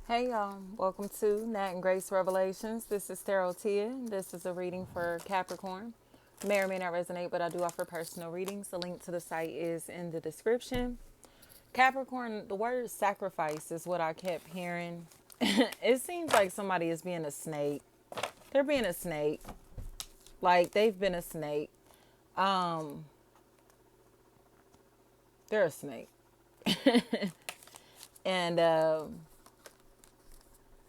Hey y'all, welcome to Nat and Grace Revelations. This is Tarot Tia. This is a reading for Capricorn. May or may not resonate, but I do offer personal readings. The link to the site is in the description. Capricorn, the word sacrifice is what I kept hearing. It seems like somebody is being a snake. They're being a snake. Like they've been a snake. Um, they're a snake. And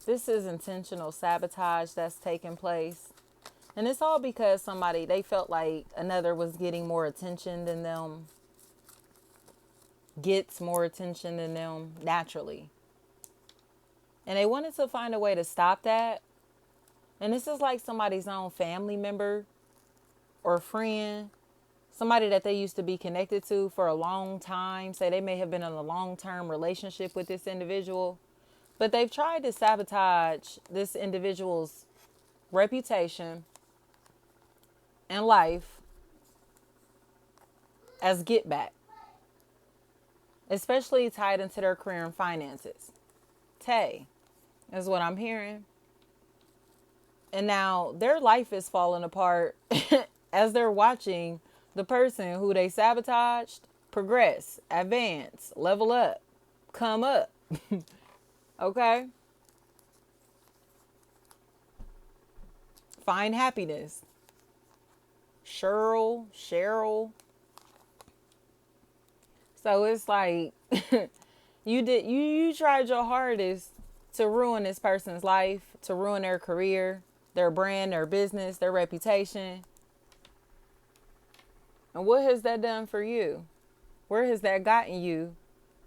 this is intentional sabotage that's taking place. And it's all because they felt like another was getting more attention than them, gets more attention than them naturally. And they wanted to find a way to stop that. And this is like somebody's own family member or friend, somebody that they used to be connected to for a long time. Say they may have been in a long-term relationship with this individual, but they've tried to sabotage this individual's reputation and life as get back, especially tied into their career and finances. Tay is what I'm hearing. And now their life is falling apart as they're watching the person who they sabotaged progress, advance, level up, come up. Okay? Find happiness. Cheryl. So it's like you tried your hardest to ruin this person's life, to ruin their career, their brand, their business, their reputation. And what has that done for you? Where has that gotten you?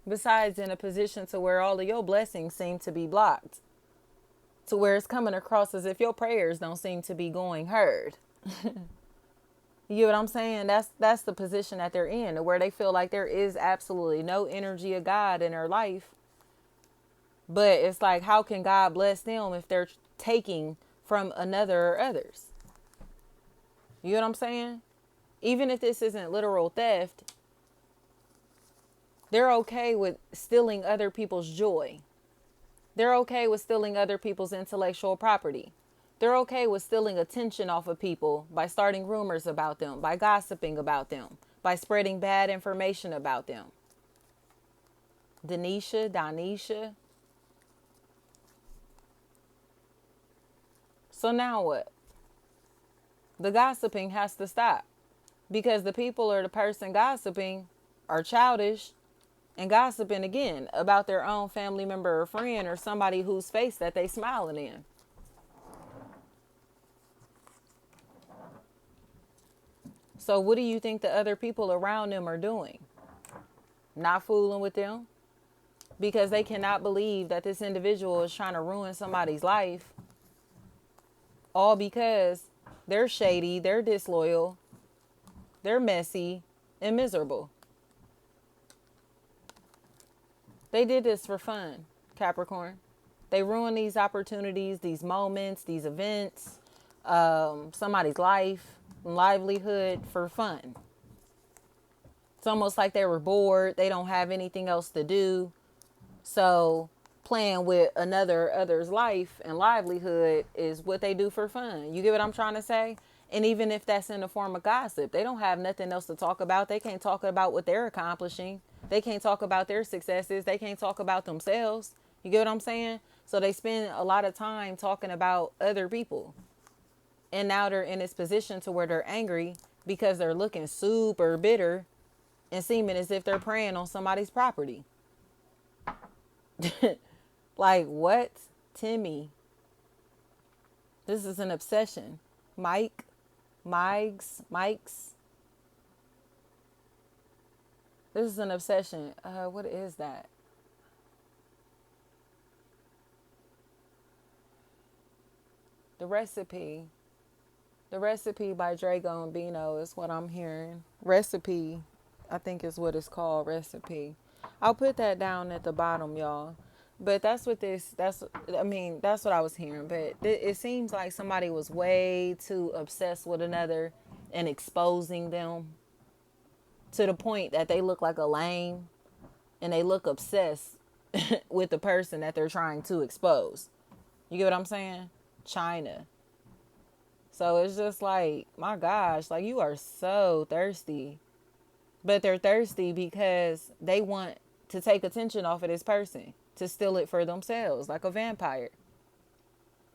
Besides in a position to where all of your blessings seem to be blocked. To where it's coming across as if your prayers don't seem to be going heard. You get what I'm saying? That's the position that they're in, where they feel like there is absolutely no energy of God in their life. But it's like, how can God bless them if they're taking from another or others? You know what I'm saying? Even if this isn't literal theft, they're okay with stealing other people's joy. They're okay with stealing other people's intellectual property. They're okay with stealing attention off of people by starting rumors about them, by gossiping about them, by spreading bad information about them. Donisha. So now what? The gossiping has to stop. Because the people or the person gossiping are childish and gossiping again about their own family member or friend or somebody whose face that they smiling in. So what do you think the other people around them are doing? Not fooling with them? Because they cannot believe that this individual is trying to ruin somebody's life. All because they're shady, they're disloyal, they're messy and miserable. They did this for fun, Capricorn. They ruin these opportunities, these moments, these events, somebody's life, livelihood for fun. It's almost like they were bored. They don't have anything else to do. So playing with other's life and livelihood is what they do for fun. You get what I'm trying to say? And even if that's in the form of gossip, they don't have nothing else to talk about. They can't talk about what they're accomplishing. They can't talk about their successes. They can't talk about themselves. You get what I'm saying? So they spend a lot of time talking about other people. And now they're in this position to where they're angry because they're looking super bitter and seeming as if they're preying on somebody's property. Like what? Timmy. This is an obsession. Mikes. This is an obsession. What is that? The recipe. The recipe by Drago and Bino is what I'm hearing. Recipe, I think is what it's called. Recipe. I'll put that down at the bottom, y'all. But that's what that's what I was hearing. But it seems like somebody was way too obsessed with another and exposing them to the point that they look like a lame and they look obsessed with the person that they're trying to expose. You get what I'm saying? China. So it's just like, my gosh, like you are so thirsty. But they're thirsty because they want to take attention off of this person, to steal it for themselves, like a vampire.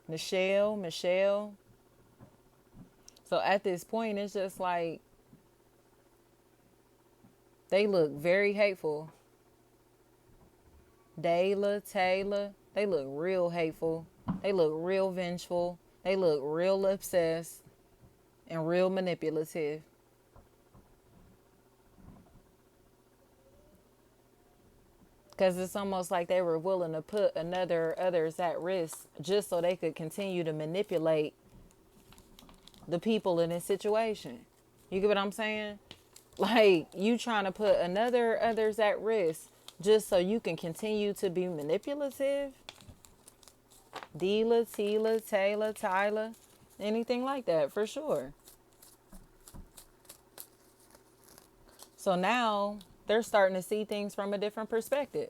Michelle. So at this point, it's just like they look very hateful. Dayla, Taylor, they look real hateful. They look real vengeful. They look real obsessed and real manipulative. Because it's almost like they were willing to put others at risk just so they could continue to manipulate the people in this situation. You get what I'm saying? Like, you trying to put others at risk just so you can continue to be manipulative. Deela, Tila, Taylor, Tyler, anything like that, for sure. So now they're starting to see things from a different perspective.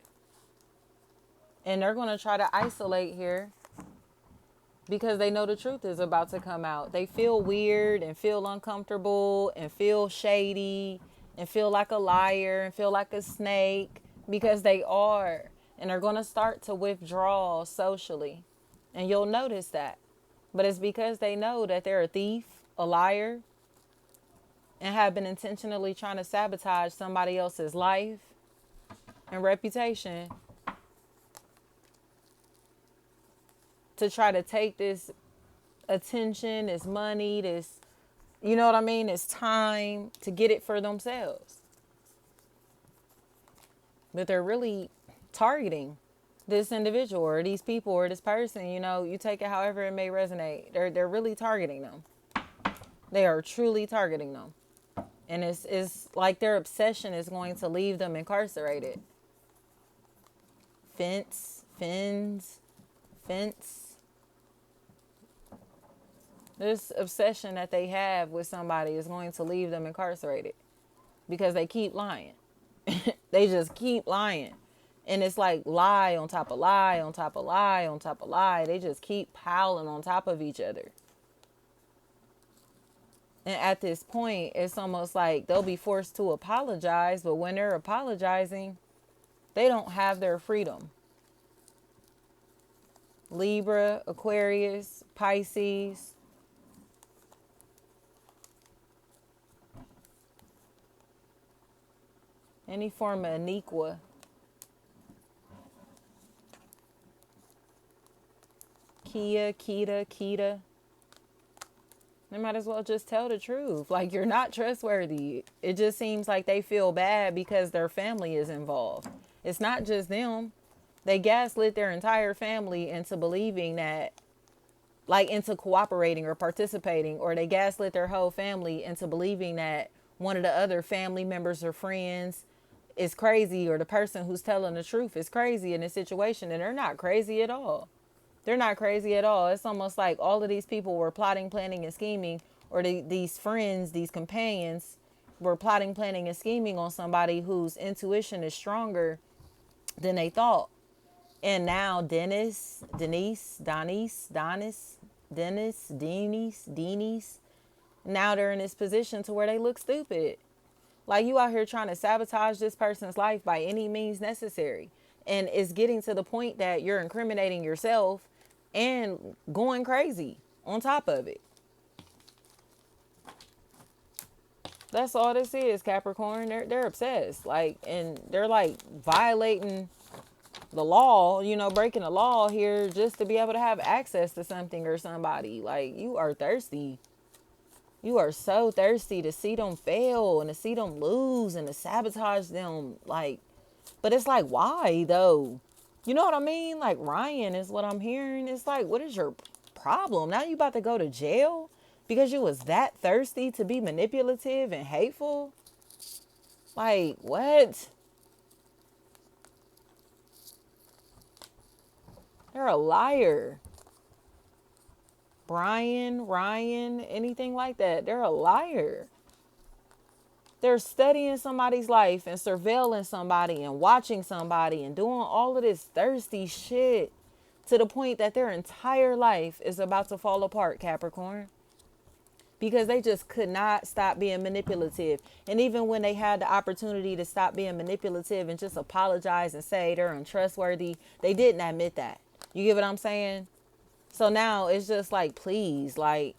And they're going to try to isolate here because they know the truth is about to come out. They feel weird and feel uncomfortable and feel shady and feel like a liar and feel like a snake because they are. And they're going to start to withdraw socially. And you'll notice that. But it's because they know that they're a thief, a liar, and have been intentionally trying to sabotage somebody else's life and reputation to try to take this attention, this money, this, you know what I mean, this time to get it for themselves. But they're really targeting this individual or these people or this person. You know, you take it however it may resonate. They're really targeting them. They are truly targeting them. And it's like their obsession is going to leave them incarcerated. Fence. This obsession that they have with somebody is going to leave them incarcerated because they keep lying. They just keep lying. And it's like lie on top of lie on top of lie on top of lie. They just keep piling on top of each other. And at this point, it's almost like they'll be forced to apologize. But when they're apologizing, they don't have their freedom. Libra, Aquarius, Pisces. Any form of iniqua. Kita. They might as well just tell the truth. Like, you're not trustworthy. It just seems like they feel bad because their family is involved. It's not just them. They gaslit their entire family into believing that, like, into cooperating or participating, or they gaslit their whole family into believing that one of the other family members or friends is crazy, or the person who's telling the truth is crazy in this situation, and they're not crazy at all. They're not crazy at all. It's almost like all of these people were plotting, planning, and scheming, or these friends, these companions were plotting, planning, and scheming on somebody whose intuition is stronger than they thought. And now Dennis, now they're in this position to where they look stupid. Like, you out here trying to sabotage this person's life by any means necessary. And it's getting to the point that you're incriminating yourself and going crazy on top of it. That's all this is, Capricorn. They're obsessed. Like, and they're like violating the law, you know, breaking the law here just to be able to have access to something or somebody. Like, you are thirsty. You are so thirsty to see them fail and to see them lose and to sabotage them. Like, but it's like, why though? You know what I mean? Like, Ryan is what I'm hearing. It's like, what is your problem? Now you about to go to jail because you was that thirsty to be manipulative and hateful? Like, what? They're a liar. Brian, Ryan, anything like that. They're a liar. They're studying somebody's life and surveilling somebody and watching somebody and doing all of this thirsty shit to the point that their entire life is about to fall apart, Capricorn, because they just could not stop being manipulative. And even when they had the opportunity to stop being manipulative and just apologize and say they're untrustworthy, they didn't admit that. You get what I'm saying? So now it's just like, please, like,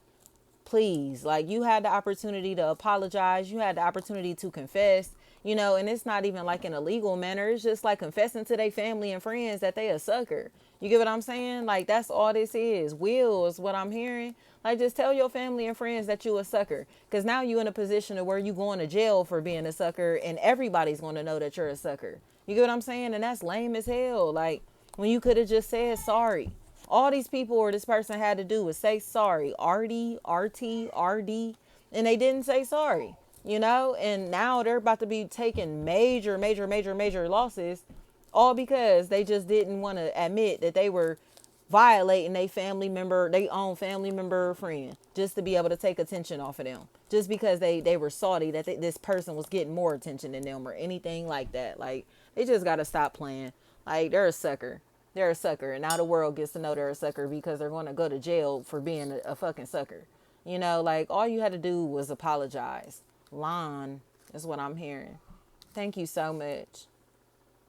you had the opportunity to apologize. You had the opportunity to confess, and it's not even like in a legal manner. It's just like confessing to their family and friends that they a sucker. You get what I'm saying? Like, that's all this is. Will is what I'm hearing. Like, just tell your family and friends that you a sucker. Because now you in a position of where you going to jail for being a sucker, and everybody's going to know that you're a sucker. You get what I'm saying? And that's lame as hell. Like, when you could have just said sorry. All these people or this person had to do was say sorry. RD, RT, RD. And they didn't say sorry, And now they're about to be taking major, major, major, major losses, all because they just didn't want to admit that they were violating their own family member or friend, just to be able to take attention off of them. Just because they were salty that this person was getting more attention than them or anything like that. Like, they just got to stop playing. Like, they're a sucker. They're a sucker. And now the world gets to know they're a sucker because they're going to go to jail for being a fucking sucker. Like, all you had to do was apologize. Lon is what I'm hearing. Thank you so much.